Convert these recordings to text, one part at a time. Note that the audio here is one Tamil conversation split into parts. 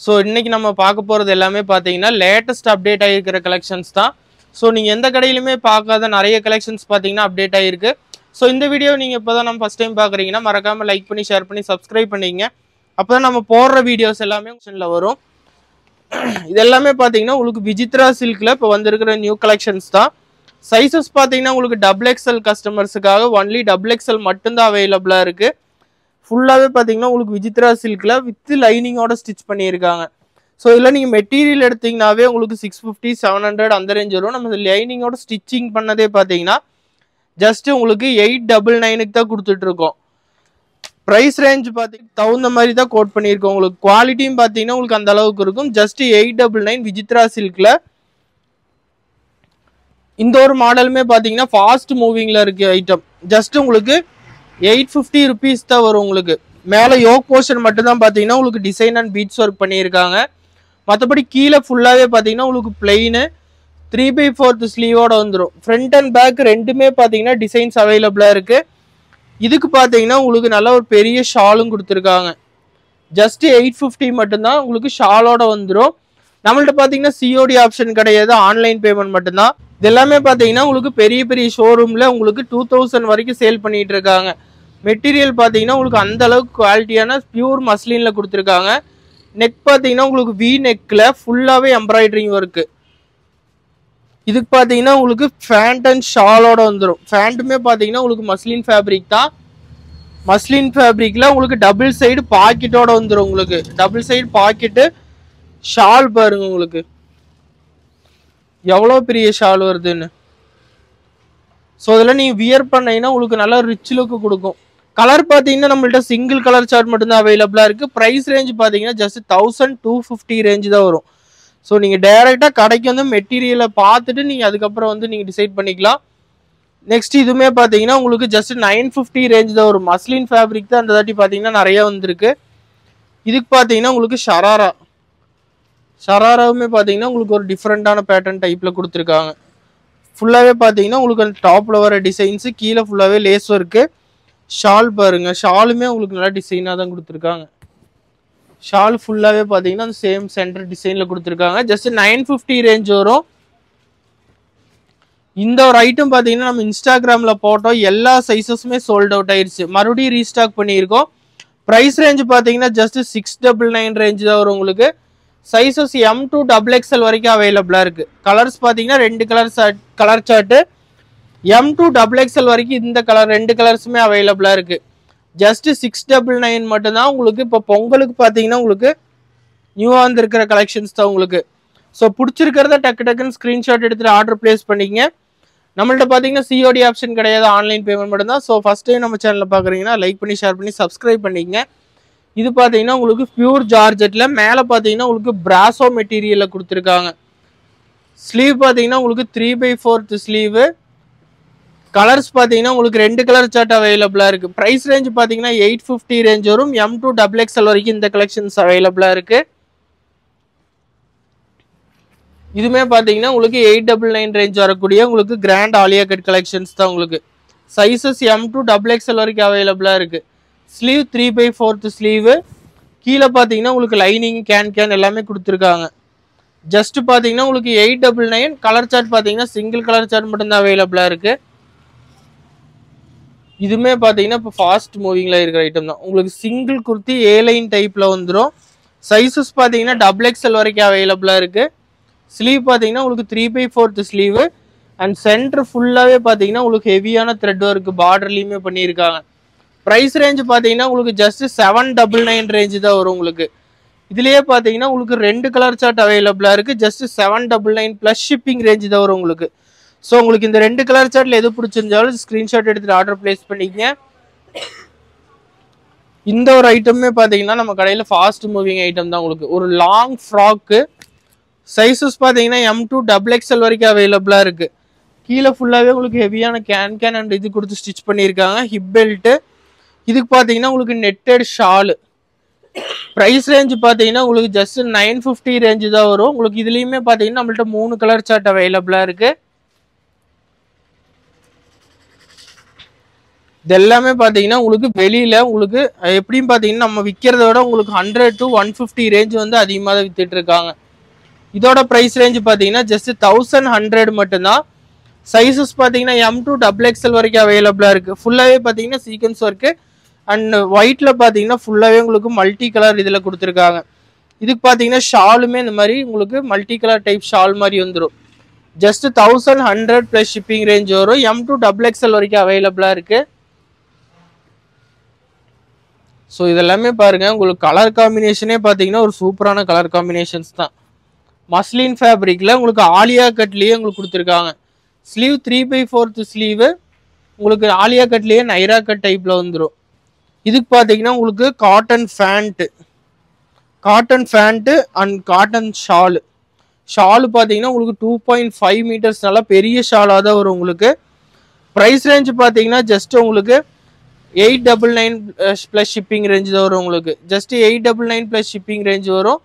ஸோ இன்னைக்கு நம்ம பார்க்க போகிறது எல்லாமே பார்த்தீங்கன்னா லேட்டஸ்ட் அப்டேட் ஆகிருக்கிற கலெக்ஷன்ஸ் தான். ஸோ நீங்கள் எந்த கடையிலுமே பார்க்காத நிறைய கலெக்ஷன்ஸ் பார்த்தீங்கன்னா அப்டேட் ஆகிருக்கு. ஸோ இந்த வீடியோ நீங்கள் இப்போ தான் நம்ம ஃபஸ்ட் டைம் பார்க்குறீங்கன்னா மறக்காமல் லைக் பண்ணி ஷேர் பண்ணி சப்ஸ்கிரைப் பண்ணிங்க. அப்போ தான் நம்ம போடுற வீடியோஸ் எல்லாமே ஆப்ஷனில் வரும். இது எல்லாமே பார்த்தீங்கன்னா உங்களுக்கு விசித்ரா சில்கில் இப்போ வந்திருக்கிற நியூ கலெக்ஷன்ஸ் தான். சைஸஸ் பார்த்தீங்கன்னா உங்களுக்கு XXL கஸ்டமர்ஸுக்காக ஒன்லி XXL மட்டும்தான் அவைலபிளாக இருக்குது. ஃபுல்லாகவே பார்த்தீங்கன்னா உங்களுக்கு விசித்ரா சில்கில் வித் லைனிங்கோட ஸ்டிச் பண்ணியிருக்காங்க. ஸோ இதில் நீங்கள் மெட்டீரியல் எடுத்திங்கனாவே உங்களுக்கு 650 700 அந்த ரேஞ்ச் வரும். நம்ம லைனிங்கோட ஸ்டிச்சிங் பண்ணதே பார்த்தீங்கன்னா ஜஸ்ட்டு உங்களுக்கு 899க்கு தான் கொடுத்துட்ருக்கோம். ப்ரைஸ் ரேஞ்ச் பார்த்தீங்கன்னா தகுந்த மாதிரி தான் கோட் பண்ணியிருக்கோம். உங்களுக்கு குவாலிட்டியும் பார்த்தீங்கன்னா உங்களுக்கு அந்த அளவுக்கு இருக்கும். ஜஸ்ட் 899 விசித்ரா சில்கில். இந்த ஒரு மாடலுமே பார்த்தீங்கன்னா ஃபாஸ்ட் மூவிங்கில் இருக்கு ஐட்டம். ஜஸ்ட் உங்களுக்கு 850 rupees தான் வரும். உங்களுக்கு மேலே யோக் போர்ஷன் மட்டும்தான் பார்த்தீங்கன்னா உங்களுக்கு டிசைன் அண்ட் பீட்ஸ் ஒர்க் பண்ணியிருக்காங்க. மற்றபடி கீழே ஃபுல்லாகவே பார்த்தீங்கன்னா உங்களுக்கு பிளெயின் 3/4 ஸ்லீவோட வந்துடும். ஃப்ரண்ட் அண்ட் பேக் ரெண்டுமே பார்த்தீங்கன்னா டிசைன்ஸ் அவைலபிளாக இருக்குது. இதுக்கு பார்த்தீங்கன்னா உங்களுக்கு நல்ல ஒரு பெரிய ஷாலும் கொடுத்துருக்காங்க. ஜஸ்ட் 850 மட்டும்தான் உங்களுக்கு ஷாலோட வந்துடும். நம்மள்ட்ட பார்த்தீங்கன்னா சிஓடி ஆப்ஷன் கிடையாது, ஆன்லைன் பேமெண்ட் மட்டும்தான். இது எல்லாமே பார்த்தீங்கன்னா உங்களுக்கு பெரிய பெரிய ஷோரூமில் உங்களுக்கு 2000 வரைக்கும் சேல் பண்ணிட்டு இருக்காங்க. மெட்டீரியல் பார்த்தீங்கன்னா உங்களுக்கு அந்த அளவுக்கு குவாலிட்டியான பியூர் மஸ்லினில் கொடுத்துருக்காங்க. நெக் பார்த்தீங்கன்னா உங்களுக்கு வி நெக்கில் ஃபுல்லாகவே எம்ப்ராய்டரிங் ஒர்க்கு. இதுக்கு பார்த்தீங்கன்னா உங்களுக்கு ஃபேண்ட் அண்ட் ஷாலோட வந்துடும். ஃபேண்ட்டுமே பார்த்தீங்கன்னா உங்களுக்கு மஸ்லின் ஃபேப்ரிக் தான். மஸ்லின் ஃபேப்ரிக்கில் உங்களுக்கு டபுள் சைடு பாக்கெட்டோட வந்துடும். உங்களுக்கு டபுள் சைடு பாக்கெட்டு ஷால் பாருங்க உங்களுக்கு எவ்வளோ பெரிய ஷால் வருதுன்னு. ஸோ இதெல்லாம் நீங்கள் வியர் பண்ணீங்கன்னா உங்களுக்கு நல்லா ரிச் லுக்கு கொடுக்கும். கலர் பார்த்தீங்கன்னா நம்மள்ட்ட சிங்கிள் கலர் சார்ட் மட்டும்தான் அவைலபிளாக இருக்குது. ப்ரைஸ் ரேஞ்ச் பார்த்தீங்கன்னா ஜஸ்ட் 1250 ரேஞ்ச் தான் வரும். ஸோ நீங்கள் டைரெக்டாக கடைக்கு வந்து மெட்டீரியலை பார்த்துட்டு நீங்கள் அதுக்கப்புறம் வந்து நீங்கள் டிசைட் பண்ணிக்கலாம். நெக்ஸ்ட் இதுவுமே பார்த்தீங்கன்னா உங்களுக்கு ஜஸ்ட் 950 ரேஞ்ச் தான் வரும். மஸ்லின் ஃபேப்ரிக் தான் அந்த தாட்டி பார்த்தீங்கன்னா நிறைய வந்திருக்கு. இதுக்கு பார்த்தீங்கன்னா உங்களுக்கு ஷராராவுமே பார்த்தீங்கன்னா உங்களுக்கு ஒரு டிஃப்ரெண்ட்டான பேட்டர்ன் டைப்பில் கொடுத்துருக்காங்க. ஃபுல்லாகவே பார்த்தீங்கன்னா உங்களுக்கு அந்த டாப்பில் வர டிசைன்ஸு, கீழே ஃபுல்லாகவே லேஸ் ஒர்க்கு. ஷால் பாருங்கள், ஷாலுமே உங்களுக்கு நல்லா டிசைனாக தான் கொடுத்துருக்காங்க. ஷால் ஃபுல்லாகவே பார்த்தீங்கன்னா அந்த சேம் சென்டர் டிசைனில் கொடுத்துருக்காங்க. ஜஸ்ட் 950 ரேஞ்ச் வரும். இந்த ஒரு ஐட்டம் பார்த்தீங்கன்னா நம்ம இன்ஸ்டாகிராமில் போட்டோம், எல்லா சைஸஸுமே சோல்ட் அவுட் ஆயிடுச்சு. மறுபடியும் ரீஸ்டாக் பண்ணியிருக்கோம். ப்ரைஸ் ரேஞ்ச் பார்த்தீங்கன்னா ஜஸ்ட் 699 ரேஞ்ச் தான் வரும். உங்களுக்கு சைஸஸ் M to XXL வரைக்கும் அவைலபிளாக இருக்குது. கலர்ஸ் பார்த்தீங்கன்னா 2 colour chart. M to XXL வரைக்கும் இந்த கலர் 2 கலர்ஸுமே அவைலபிளாக இருக்குது. ஜஸ்ட் 699 மட்டும்தான். உங்களுக்கு இப்போ பொங்கலுக்கு பார்த்தீங்கன்னா உங்களுக்கு நியூவாக வந்துருக்கிற கலெக்ஷன்ஸ் தான் உங்களுக்கு. ஸோ பிடிச்சிருக்கிறத டக்குன்னு ஸ்க்ரீன்ஷாட் எடுத்துகிட்டு ஆர்டர் பிளேஸ் பண்ணிங்க. நம்மள்ட்ட பார்த்தீங்கன்னா சிஓடி ஆப்ஷன் கிடையாது, ஆன்லைன் பேமெண்ட் மட்டும்தான். ஸோ ஃபஸ்ட் டைம் நம்ம சேனலில் பார்க்குறீங்கன்னா லைக் பண்ணி ஷேர் பண்ணி சப்ஸ்கிரைப் பண்ணிக்கங்க. இது பார்த்தீங்கன்னா உங்களுக்கு பியூர் ஜார்ஜெட்டில் மேலே பார்த்தீங்கன்னா உங்களுக்கு பிராசோ மெட்டீரியலில் கொடுத்துருக்காங்க. ஸ்லீவ் பார்த்தீங்கன்னா உங்களுக்கு 3/4 ஸ்லீவு. கலர்ஸ் பார்த்தீங்கன்னா உங்களுக்கு 2 கலர் சார்ட் அவைலபிளாக இருக்குது. ப்ரைஸ் ரேஞ்ச் பார்த்தீங்கன்னா 850 ரேஞ்ச் வரும். M to XXL வரைக்கும் இந்த கலெக்ஷன்ஸ் அவைலபிளாக இருக்குது. இதுவுமே பார்த்தீங்கன்னா உங்களுக்கு 899 ரேஞ்ச் வரக்கூடிய உங்களுக்கு கிராண்ட் ஆலியா கட் கலெக்ஷன்ஸ் தான். உங்களுக்கு சைஸஸ் M to XXL வரைக்கும் அவைலபிளாக இருக்குது. Sleeve 3/4 sleeve. கீழே பார்த்தீங்கன்னா உங்களுக்கு லைனிங் கேன் எல்லாமே கொடுத்துருக்காங்க. ஜஸ்ட் பார்த்தீங்கன்னா உங்களுக்கு 899. கலர் சார்ட் பார்த்தீங்கன்னா சிங்கிள் கலர் சார்ட் மட்டும்தான் அவைலபிளாக இருக்குது. இதுவுமே பார்த்தீங்கன்னா இப்போ ஃபாஸ்ட் மூவிங்கில் இருக்கிற ஐட்டம் தான். உங்களுக்கு சிங்கிள் குர்த்தி A-லைன் டைப்பில் வந்துடும். சைஸஸ் பார்த்தீங்கன்னா XXL வரைக்கும் அவைலபிளாக இருக்குது. ஸ்லீவ் பார்த்தீங்கன்னா உங்களுக்கு 3/4 ஸ்லீவு. அண்ட் சென்டர் ஃபுல்லாகவே பார்த்தீங்கன்னா உங்களுக்கு ஹெவியான த்ரெட் ஒர்க்கு பார்டர்லையுமே பண்ணியிருக்காங்க. ப்ரைஸ் ரேஞ்ச் பார்த்தீங்கன்னா உங்களுக்கு ஜஸ்ட் 799 ரேஞ்சு தான் வரும். உங்களுக்கு இதுலேயே பார்த்தீங்கன்னா உங்களுக்கு 2 கலர் சார்ட் அவைலபிளாக இருக்குது. ஜஸ்ட் 799 ப்ளஸ் ஷிப்பிங் ரேஞ்சு தான் வரும் உங்களுக்கு. ஸோ உங்களுக்கு இந்த 2 கலர் சார்ட்டில் எது பிடிச்சிருந்தாலும் ஸ்க்ரீன்ஷாட் எடுத்துகிட்டு ஆர்டர் பிளேஸ் பண்ணிக்கங்க. இந்த ஒரு ஐட்டமே பார்த்தீங்கன்னா நம்ம கடையில் ஃபாஸ்ட் மூவிங் ஐட்டம் தான். உங்களுக்கு ஒரு லாங் ஃப்ராக்கு. சைஸஸ் பார்த்தீங்கன்னா M to XXL வரைக்கும் அவைலபிளாக இருக்குது. கீழே ஃபுல்லாகவே உங்களுக்கு ஹெவியான கேன் அண்ட் இது கொடுத்து ஸ்டிச் பண்ணியிருக்காங்க. Hip belt. இதுக்கு பார்த்தீங்கன்னா உங்களுக்கு நெட்டட் ஷாலு. ப்ரைஸ் ரேஞ்ச் பார்த்தீங்கன்னா உங்களுக்கு ஜஸ்ட் 950 ரேஞ்சு தான் வரும். உங்களுக்கு இதுலேயுமே பார்த்தீங்கன்னா நம்மள்ட்ட 3 கலர் சார்ட் அவைலபிளாக இருக்குது. இது எல்லாமே பார்த்தீங்கன்னா உங்களுக்கு வெளியில் உங்களுக்கு எப்படியும் பார்த்தீங்கன்னா நம்ம விற்கிறத விட உங்களுக்கு 100 to 150 ரேஞ்ச் வந்து அதிகமாக தான் வித்துட்டு இருக்காங்க. இதோட ப்ரைஸ் ரேஞ்ச் பார்த்தீங்கன்னா ஜஸ்ட் 1100 மட்டும்தான். சைஸஸ் பார்த்தீங்கன்னா M2 XXL வரைக்கும் அவைலபிளாக இருக்குது. ஃபுல்லாகவே பார்த்தீங்கன்னா சீக்வன்ஸ் ஒர்க்கு அண்ட் ஒயிட்டில் பார்த்தீங்கன்னா ஃபுல்லாகவே உங்களுக்கு மல்டி கலர் இதில் கொடுத்துருக்காங்க. இதுக்கு பார்த்தீங்கன்னா ஷாலுமே இந்த மாதிரி உங்களுக்கு மல்டி கலர் டைப் ஷால் மாதிரி வந்துடும். ஜஸ்ட் 1100 ப்ளஸ் ஷிப்பிங் ரேஞ்ச் வரும். M2 XXL வரைக்கும் அவைலபிளாக இருக்குது. ஸோ இதெல்லாமே பாருங்கள் உங்களுக்கு கலர் காம்பினேஷனே பார்த்தீங்கன்னா ஒரு சூப்பரான கலர் காம்பினேஷன்ஸ் தான். மஸ்லின் ஃபேப்ரிக்கில் உங்களுக்கு ஆலியா கட்லேயே உங்களுக்கு கொடுத்துருக்காங்க. ஸ்லீவ் 3/4 ஸ்லீவு உங்களுக்கு ஆலியா கட்லேயே நைரா கட் டைப்பில் வந்துடும். இதுக்கு பார்த்தீங்கன்னா உங்களுக்கு cotton pant and cotton Shalu பார்த்தீங்கன்னா உங்களுக்கு 2.5 மீட்டர்ஸ் நல்லா பெரிய ஷாலாக தான் வரும் உங்களுக்கு. ப்ரைஸ் ரேஞ்ச் பார்த்தீங்கன்னா ஜஸ்ட் உங்களுக்கு 899 ப்ளஸ் ஷிப்பிங் ரேஞ்ச் தான் வரும் உங்களுக்கு. ஜஸ்ட் 899 ப்ளஸ் ஷிப்பிங் ரேஞ்ச் வரும்.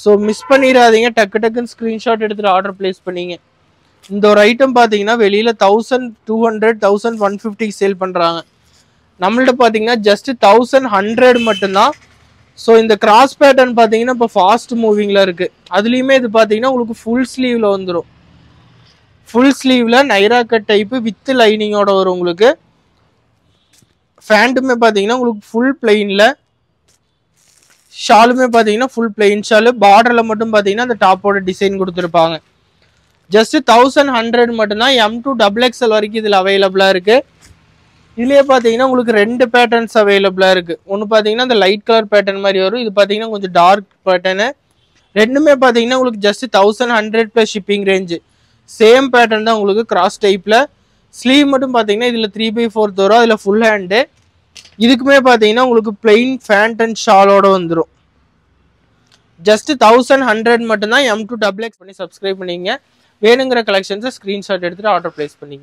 ஸோ மிஸ் பண்ணிடாதீங்க, டக்குன்னு ஸ்க்ரீன்ஷாட் எடுத்துகிட்டு ஆர்டர் ப்ளேஸ் பண்ணிங்க. இந்த ஒரு ஐட்டம் பார்த்தீங்கன்னா வெளியில் 1200 1150 சேல் பண்ணுறாங்க. நம்மள்ட்ட பார்த்தீங்கன்னா ஜஸ்ட் 1100 மட்டும்தான். ஸோ இந்த கிராஸ் பேட்டர்ன் பார்த்தீங்கன்னா இப்போ ஃபாஸ்ட் மூவிங்கில் இருக்குது. அதுலேயுமே இது பார்த்தீங்கன்னா உங்களுக்கு ஃபுல் ஸ்லீவில் வந்துடும். ஃபுல் ஸ்லீவில் நைரா கட் டைப்பு வித் லைனிங்கோட வரும் உங்களுக்கு. ஃபேண்ட்டுமே பார்த்தீங்கன்னா உங்களுக்கு ஃபுல் பிளெயினில், ஷாலுமே பார்த்தீங்கன்னா ஃபுல் பிளெயின் ஷாலு. பார்டரில் மட்டும் பார்த்தீங்கன்னா அந்த டாப்போட டிசைன் கொடுத்துருப்பாங்க. ஜஸ்ட் 1100 மட்டும்தான். M2 XXL வரைக்கும் இதில் அவைலபிளாக இருக்குது. இதுலேயே பார்த்தீங்கன்னா உங்களுக்கு 2 பேட்டர்ன்ஸ் அவைலபிளாக இருக்குது. ஒன்று பார்த்தீங்கன்னா இந்த லைட் கலர் பேட்டர்ன் மாதிரி வரும். இது பார்த்தீங்கன்னா கொஞ்சம் டார்க் பேட்டர்னு. ரெண்டுமே பார்த்தீங்கன்னா உங்களுக்கு just 1100 plus shipping range. Same pattern தான் உங்களுக்கு கிராஸ் டைப்பில். ஸ்லீவ் மட்டும் பார்த்தீங்கன்னா இதில் 3/4 வரும். அதில் ஃபுல் ஹேண்டு. இதுக்குமே பார்த்தீங்கன்னா உங்களுக்கு பிளெயின் ஃபேண்ட் அண்ட் ஷாலோட வந்துடும். ஜஸ்ட் 1100 மட்டும்தான். M2 XXL பண்ணி சப்ஸ்கிரைப் பண்ணிங்க. வேணுங்கிற கலெக்ஷன்ஸை ஸ்க்ரீன்ஷாட் எடுத்துகிட்டு ஆர்டர் ப்ளேஸ் பண்ணிங்க.